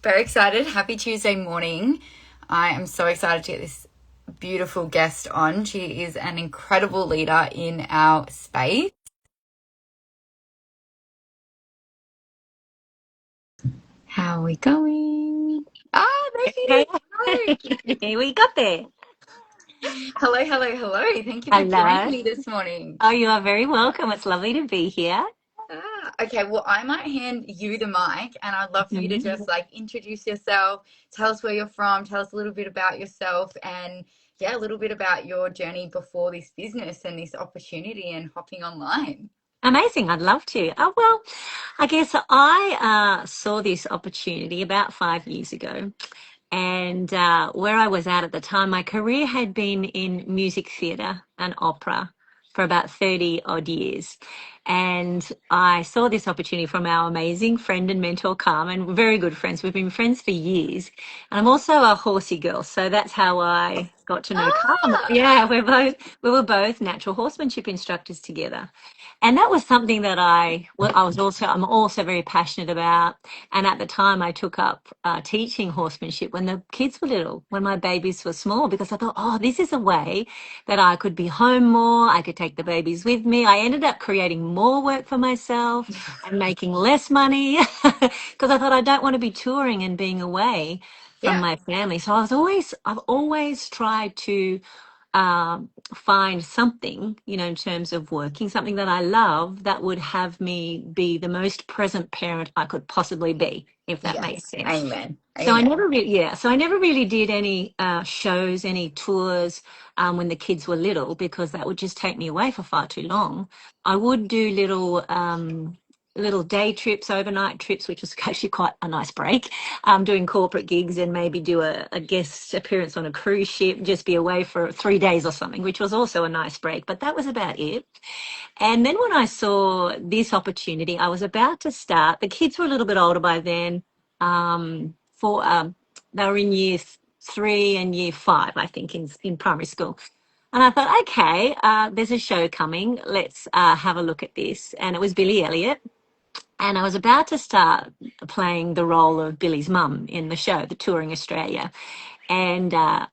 Very excited. Happy Tuesday morning. I am so excited to get this beautiful guest on. She is an incredible leader in our space. How are we going? There she Okay, is. Hello. we got there. Hello, hello, hello. Thank you for joining Hello. me this morning. Oh, you are very welcome. It's lovely to be here. Okay, well, I might hand you the mic and I'd love for you to Mhm. just introduce yourself, tell us where you're from, tell us a little bit about yourself, and yeah, a little bit about your journey before this business and this opportunity and hopping online. Amazing. I'd love to. Oh, well, I guess I saw this opportunity about 5 years ago. And where I was at the time, my career had been in music theatre and opera for about 30 odd years. And I saw this opportunity from our amazing friend and mentor, Carmen. We're very good friends. We've been friends for years. And I'm also a horsey girl. So that's how I got to know Carmen. Ah, Yeah, we were both natural horsemanship instructors together. And that was something that I'm also very passionate about. And at the time, I took up teaching horsemanship when the kids were little, when my babies were small, because I thought, oh, this is a way that I could be home more. I could take the babies with me. I ended up creating more work for myself and making less money because I thought I don't want to be touring and being away from yeah, my family. So I've always tried to find something, in terms of working, something that I love that would have me be the most present parent I could possibly be, if that makes yes, sense. amen, So I amen. never really, yeah, so I never really did any shows, any tours when the kids were little, because that would just take me away for far too long. I would do little day trips, overnight trips, which was actually quite a nice break, doing corporate gigs and maybe do a guest appearance on a cruise ship, just be away for 3 days or something, which was also a nice break. But that was about it. And then when I saw this opportunity, I was about to start. The kids were a little bit older by then. For They were in year 3 and year 5, I think, in primary school. And I thought, okay, there's a show coming. Let's have a look at this. And it was Billy Elliot. And I was about to start playing the role of Billy's mum in the show, the Touring Australia. And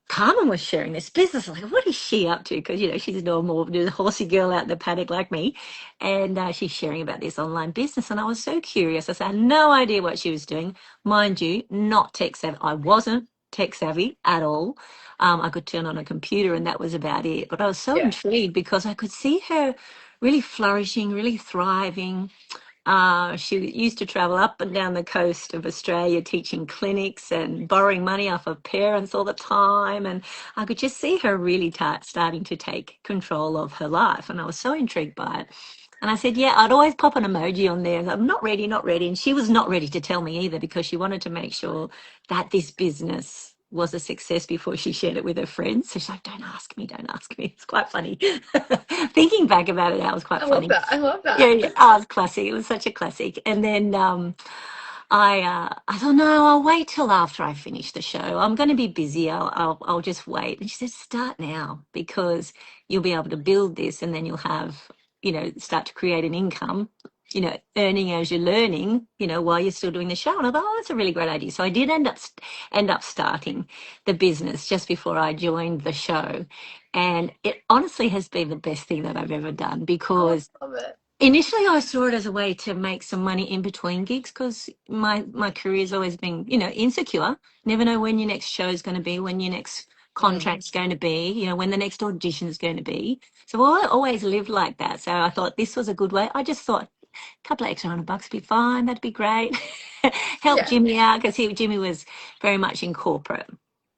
Carmen was sharing this business. Like, what is she up to? Because, she's a normal horsey girl out in the paddock like me. And she's sharing about this online business. And I was so curious. I had no idea what she was doing. Mind you, not tech savvy. I wasn't tech savvy at all. I could turn on a computer and that was about it. But I was so Yeah, intrigued because I could see her really flourishing, really thriving. She used to travel up and down the coast of Australia teaching clinics and borrowing money off of parents all the time. And I could just see her really starting to take control of her life. And I was so intrigued by it. And I said, yeah, I'd always pop an emoji on there. I'm not ready, not ready. And she was not ready to tell me either because she wanted to make sure that this business was a success before she shared it with her friends. So she's like, don't ask me, don't ask me. It's quite funny. Thinking back about it, that was quite I love funny. that. I love Yeah, that. yeah. Oh, it's classic. It was such a classic. And then I thought, no, I'll wait till after I finish the show. I'm going to be busy. I'll just wait. And she said, start now because you'll be able to build this, and then you'll have, start to create an income. Earning as you're learning, while you're still doing the show. And I thought, oh, that's a really great idea. So I did end up starting the business just before I joined the show, and it honestly has been the best thing that I've ever done Oh, because I love it. initially, I saw it as a way to make some money in between gigs because my career's always been, insecure. Never know when your next show is going to be, when your next Mm, contract's going to be, when the next audition is going to be. So I always lived like that. So I thought this was a good way. I just thought a couple of extra $100 would be fine. That'd be great. Help yeah, Jimmy out because Jimmy was very much in corporate.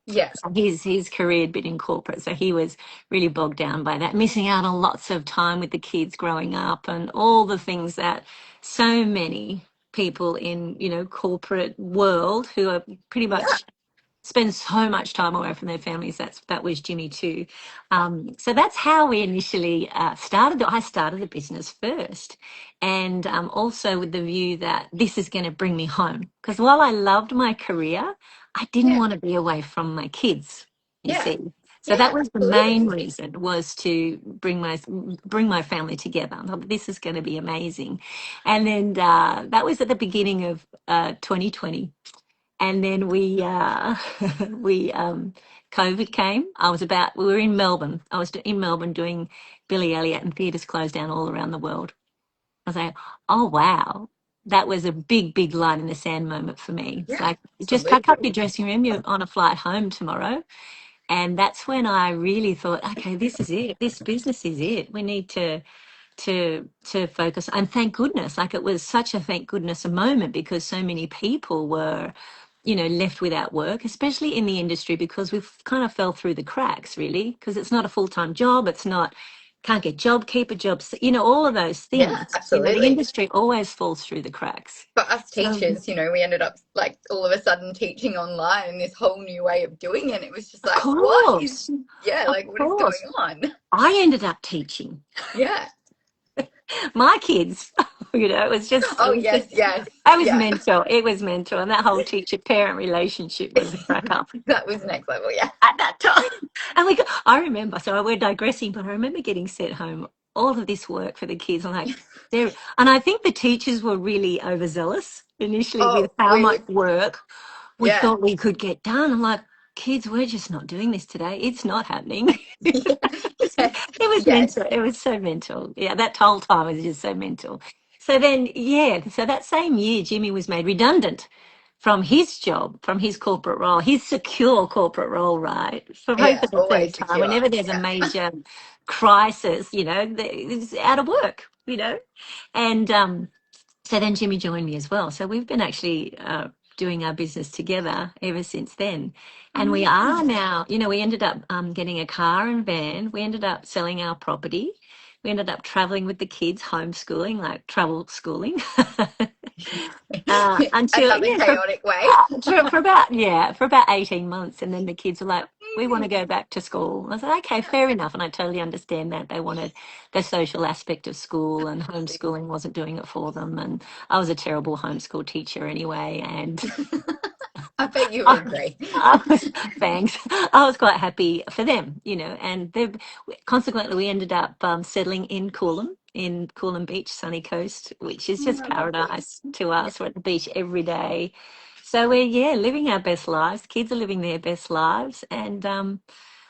yeah, So his career had been in corporate, so he was really bogged down by that, missing out on lots of time with the kids growing up and all the things that so many people in corporate world who are pretty yeah, much spend so much time away from their families. That was Jimmy too. So that's how we initially started. I started the business first, and also with the view that this is going to bring me home. Because while I loved my career, I didn't yeah, want to be away from my kids. You yeah, see. So yeah, that was the main absolutely. reason was to bring my family together. I thought this is going to be amazing, and then that was at the beginning of 2020. And then we COVID came. We were in Melbourne. I was in Melbourne doing Billy Elliot, and theatres closed down all around the world. I was like, oh wow, that was a big, big line in the sand moment for me. It's Yeah, like, just pack up your absolutely. dressing room. You're on a flight home tomorrow. And that's when I really thought, okay, this is it. This business is it. We need to focus. And thank goodness, like it was such a thank goodness a moment because so many people were, left without work, especially in the industry because we've kind of fell through the cracks, really, because it's not a full-time job. It's not, can't get job keeper jobs, all of those Yeah, things. The absolutely. industry always falls through the cracks. For us So, teachers, we ended up like all of a sudden teaching online and this whole new way of doing it. It was just of like, what is, course, yeah, of like what is going course, on? I ended up teaching Yeah. my kids. It was just, Oh, yes, yes. I was Yeah. mental. It was mental. And that whole teacher parent relationship was a crack up That was next level. Yeah. at that time. And I remember, so we're digressing, but I remember getting sent home all of this work for the kids. I'm like, there, and I think the teachers were really overzealous initially Oh, with how we much would, work we yeah. thought we could get done. I'm like, kids, we're just not doing this today. It's not happening. Yeah. Yes. It was Yes. mental. It was so mental. Yeah, that whole time was just so mental. So then, yeah, so that same year, Jimmy was made redundant from his job, from his corporate role, his secure corporate role, right? For Yeah. probably the third Always time, secure. whenever there's a Yeah. major crisis, it's out of work, And so then Jimmy joined me as well. So we've been actually doing our business together ever since then. And we are Amazing. now, we ended up getting a car and van. We ended up selling our property. We ended up traveling with the kids, homeschooling, like travel schooling. Until, Another yeah, chaotic way. for about 18 months. And then the kids were like, we want to go back to school. I said, okay, Yeah. fair enough. And I totally understand that. They wanted the social aspect of school, and Absolutely. homeschooling wasn't doing it for them. And I was a terrible homeschool teacher anyway. And I bet you would I, agree. I was, thanks. I was quite happy for them, and consequently we ended up settling in Coolum Beach, sunny coast, which is Oh, just I love this. paradise to Yeah. us. We're at the beach every day. So we're, yeah, living our best lives. Kids are living their best lives. And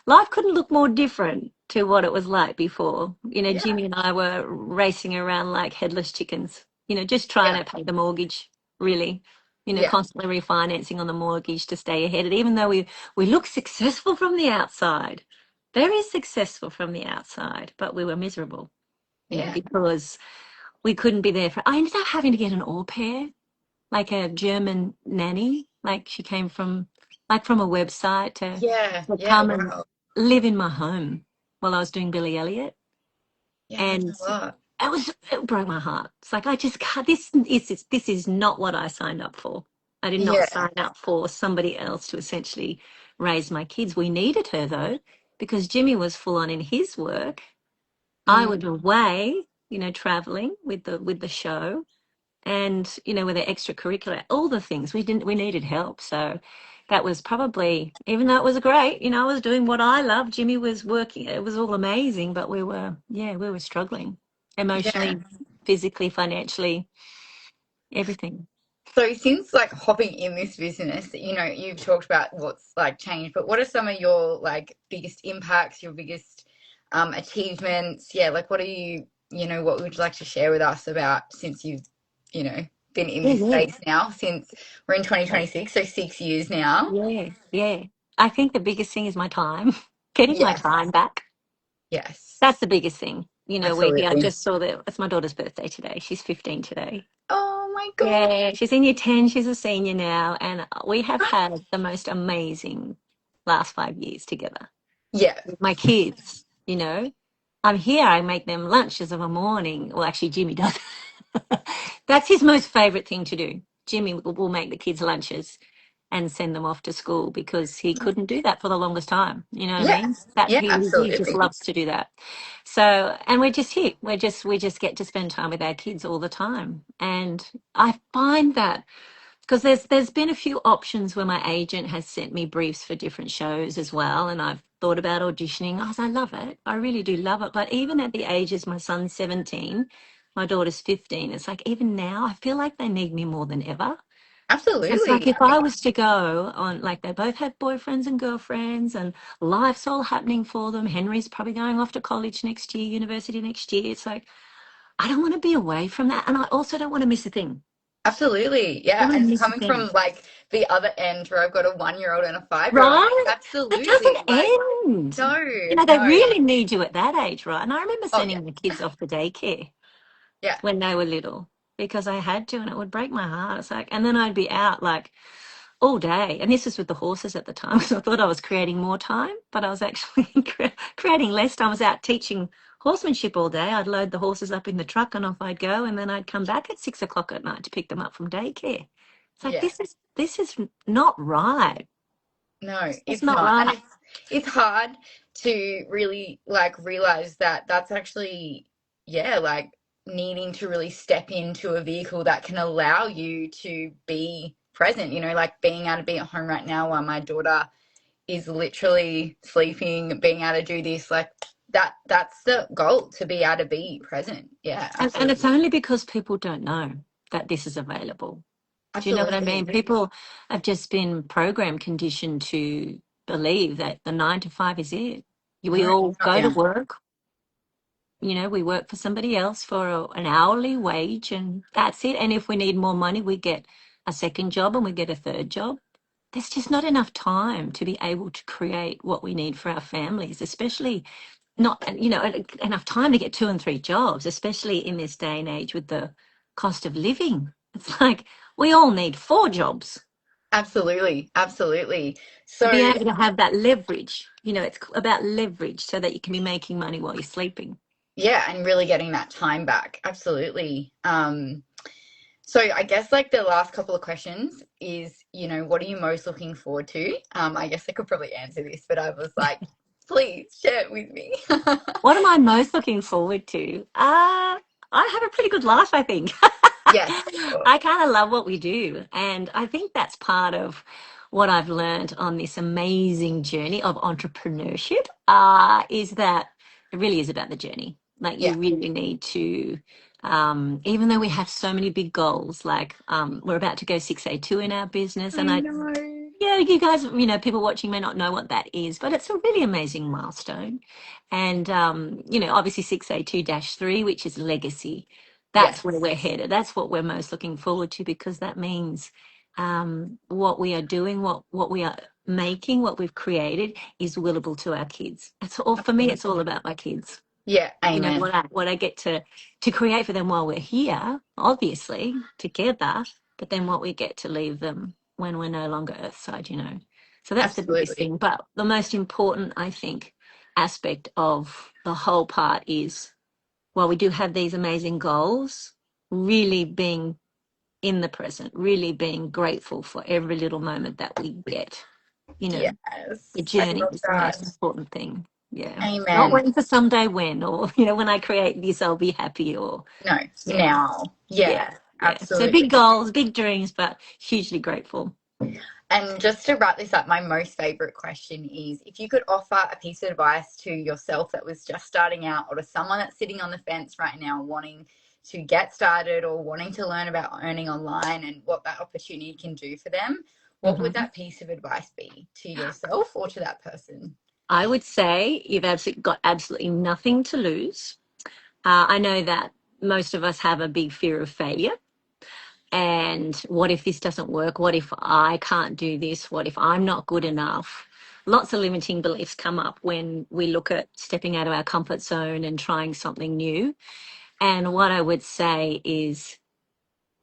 life couldn't look more different to what it was like before. Yeah. Jimmy and I were racing around like headless chickens, just trying Yeah. to pay the mortgage, really. Yeah. Constantly refinancing on the mortgage to stay ahead. And even though we look successful from the outside, very successful from the outside, but we were miserable, Yeah. because we couldn't be there for. I ended up having to get an au pair, like a German nanny, like she came from a website Yeah. to Yeah. come and Wow. live in my home while I was doing Billy Elliot. Yeah. That's And a lot. it broke my heart. It's like I just can't. This is not what I signed up for. I did not Yeah. sign up for somebody else to essentially raise my kids. We needed her though, because Jimmy was full on in his work. I Mm, was away, traveling with the show, and with the extracurricular, all the things we needed help. So that was probably, even though it was great, I was doing what I love. Jimmy was working, it was all amazing, but we were struggling yeah. emotionally, physically, financially, everything. So since like hopping in this business, you've talked about what's like changed, but what are some of your like biggest impacts, your biggest achievements? Yeah, like what would you like to share with us about since you've, you know, been in Yeah, this yeah, space now since we're in 2026, so 6 years now? yeah, yeah. I think the biggest thing is my time, getting my Yes. time back. Yes. That's the biggest thing. I Absolutely. just saw that it's my daughter's birthday today. She's 15 today. Oh my God. Yeah, she's in year 10. She's a senior now. And we have had the most amazing last 5 years together Yeah. with my kids. I'm here, I make them lunches of a morning. Well, actually, Jimmy does. That's his most favorite thing to do. Jimmy will make the kids lunches and send them off to school because he couldn't do that for the longest time. You know what I Yeah. mean? That Yeah, he just absolutely. loves to do that. So, and we're just here. We just get to spend time with our kids all the time. And I find that because there's been a few options where my agent has sent me briefs for different shows as well, and I've thought about auditioning. I love it. I really do love it. But even at the ages, my son's 17, my daughter's 15. It's like even now, I feel like they need me more than ever. So it's like Absolutely. if I was to go on, like they both have boyfriends and girlfriends, and life's all happening for them. Henry's probably going off to college next year, university next year. It's like, I don't want to be away from that. And I also don't want to miss a thing. Absolutely. I don't Yeah. want to And miss a coming thing. from like the other end where I've got a 1-year-old and a 5-year-old, I'm like, Right? That doesn't absolutely. Like, end. no, You know, they no. really need you at that age, right? And I remember Oh, yeah. sending the kids off to daycare Yeah. when they were little because I had to, and it would break my heart. It's like, and then I'd be out like all day. And this was with the horses at the time. So I thought I was creating more time, but I was actually creating less time. I was out teaching horsemanship all day. I'd load the horses up in the truck and off I'd go. And then I'd come back at 6 o'clock at night to pick them up from daycare. It's like, Yeah. this is not right. No, It's it's not not. And right. it's hard to really like realize that that's actually, yeah, like needing to really step into a vehicle that can allow you to be present, like being able to be at home right now while my daughter is literally sleeping, being able to do this, like that's the goal, to be able to be present. Yeah, And it's absolutely. only because people don't know that this is available. Do you know what I mean? Absolutely. People have just been programmed, conditioned to believe that the 9 to 5 is it. We No, all it's not go to down. work, we work for somebody else for an hourly wage, and that's it. And if we need more money, we get a second job and we get a third job. There's just not enough time to be able to create what we need for our families, especially not, enough time to get two and three jobs, especially in this day and age with the cost of living. It's like we all need four jobs Absolutely. Absolutely. to be So able to have that leverage. It's about leverage so that you can be making money while you're sleeping. yeah, and really getting that time back. Absolutely. So I guess like the last couple of questions is, what are you most looking forward to? I guess I could probably answer this, but I was like, please share it with me. What am I most looking forward to? I have a pretty good life, I think. Yes, for sure. I kind of love what we do. And I think that's part of what I've learned on this amazing journey of entrepreneurship, is that it really is about the journey. Like Yeah, you really need to, even though we have so many big goals, like we're about to go 6A2 in our business. And I know. yeah, you guys, people watching may not know what that is, but it's a really amazing milestone. And, obviously 6A2-3, which is legacy. That's where Yes, we're headed. That's what we're most looking forward to because that means what we are doing, what we are making, what we've created is willable to our kids. It's all for me. It's all absolutely. about my kids. Yeah, amen. What I get to create for them while we're here, obviously together, but then what we get to leave them when we're no longer earthside. So that's the biggest Absolutely. thing. But the most important, I think, aspect of the whole part is while we do have these amazing goals, really being in the present, really being grateful for every little moment that we get. You know, the Yes, I journey love is the most that. important thing. Yeah. Not Amen. waiting for someday when, or, when I create this, I'll be happy, or, No, yeah, now. yeah, Yeah, yeah. So absolutely. big goals, big dreams, but hugely grateful. And just to wrap this up, my most favorite question is, if you could offer a piece of advice to yourself that was just starting out, or to someone that's sitting on the fence right now wanting to get started or wanting to learn about earning online and what that opportunity can do for them, what would Hmm. that piece of advice be to yourself or to that person? I would say you've got absolutely nothing to lose. I know that most of us have a big fear of failure. And what if this doesn't work? What if I can't do this? What if I'm not good enough? Lots of limiting beliefs come up when we look at stepping out of our comfort zone and trying something new. And what I would say is,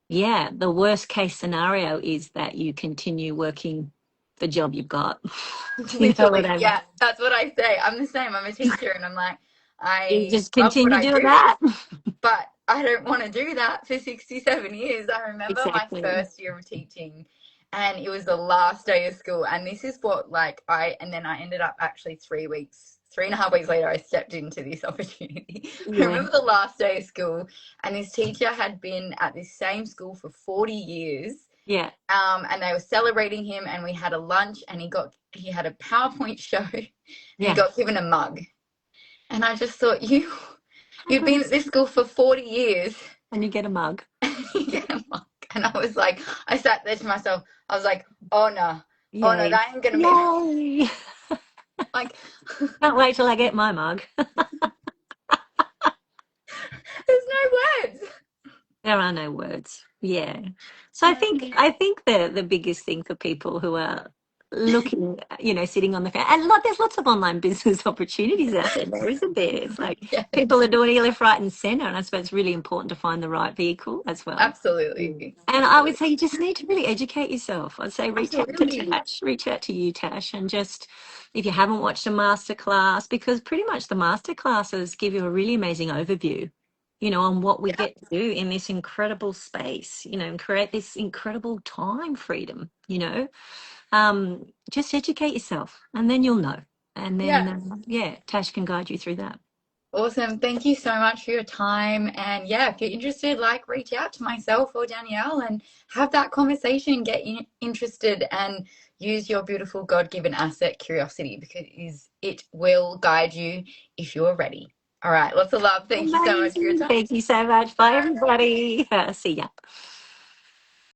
yeah, the worst case scenario is that you continue working the job you've got. Do you know what Literally, I mean? yeah, that's what I say. I'm the same. I'm a teacher and I'm like, You I just love what continue I doing do, that. but I don't want to do that for 67 years. I remember my Exactly. first year of teaching, and it was the last day of school. And this is what, like, and then I ended up actually 3 weeks, 3.5 weeks later, I stepped into this opportunity. I Yeah. remember the last day of school, and this teacher had been at this same school for 40 years. Yeah. And they were celebrating him, and we had a lunch, and he had a PowerPoint show, and he Yeah. got given a mug. And I just thought, How you've good been at is this school for 40 years. and you get a mug. And you get a mug. And I was like, I sat there to myself, I was like, oh no, Yay. that ain't gonna be Yay. like, Can't wait till I get my mug. there's no words. There are no words. Yeah. So I think the biggest thing for people who are looking, sitting on the fence, and there's lots of online business opportunities out there, isn't there? It's like Yes, people are doing it left, right, and centre, and I suppose it's really important to find the right vehicle as well. absolutely. And I would say you just need to really educate yourself. I'd say reach out to Absolutely. Tash, reach out to you, Tash, and just if you haven't watched a masterclass, because pretty much the masterclasses give you a really amazing overview, on what we Yeah. get to do in this incredible space, and create this incredible time freedom, just educate yourself and then you'll know. And then, Yeah. yeah, Tash can guide you through that. Awesome. Thank you so much for your time. And yeah, if you're interested, like reach out to myself or Danielle and have that conversation, get interested and use your beautiful God-given asset, curiosity, because it will guide you if you're ready. All right. Lots of love. Thank you so much for your Amazing. time. Thank you so much. Bye, Bye. everybody. See ya.